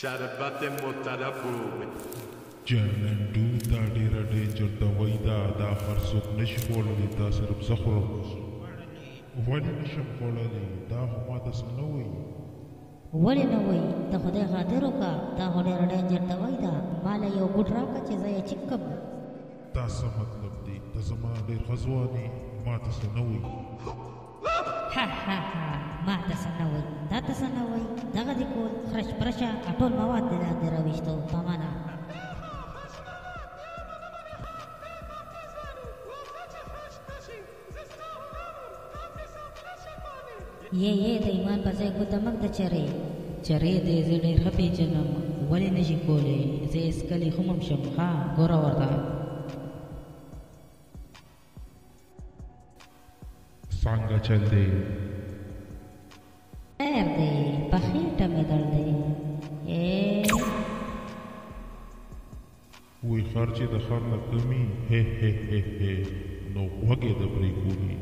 شربت مطربو جانندو دا ډیره ډینجر دوائی دا هر څوک نشي خوړلی دا صرف زه خورم ولې نشم خوړلی دا خو ماته څه نه وایي ولې نه وایي د خدای خاطر وکړه دا خو ډېره ډینجر دوائی ده ما له یو ګوټ راکړه چې زه یې چک کړم دا څه مطلب دی ته زما ډېر ښه ځوان یې ماته څه نه وایي ما ته څه نه وایي دا ته څه نه وایي دغه دې کول خرش پرشه ټول مواد دې لاندې راویشتو په مانا یې د ایمان په ځای ګوتمک د چرې دې زه ډېر ښه پېژنم ولې نشي کولی زه هېڅکلې خو هم شم ښه ګوره ورته څنګه چل دی خیر دی په خېټه مې درد دی وی خر چې د خر نه کمي نو غوږې د پرې کوي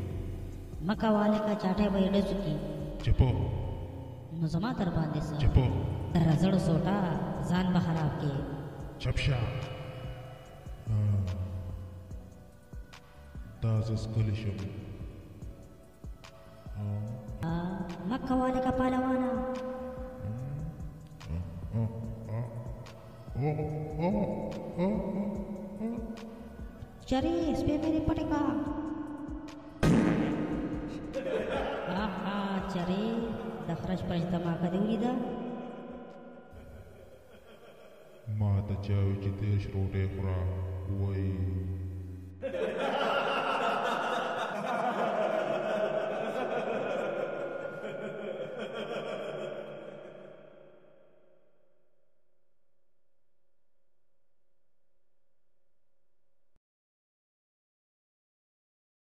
مه کوه هلکه چاټی به یې ډزو کي چپو نو زما در باندې څه چپو د رزړو سوټه ځان به خراب کې چپ شه دا زه څکلی شم مه کوه هلکه پهلوانه چرې سپی مې دې پټې کا چرې د خرش پرش دماغه دې ولیده ما ته چا وایي چې دېرش روټۍ خوره وایي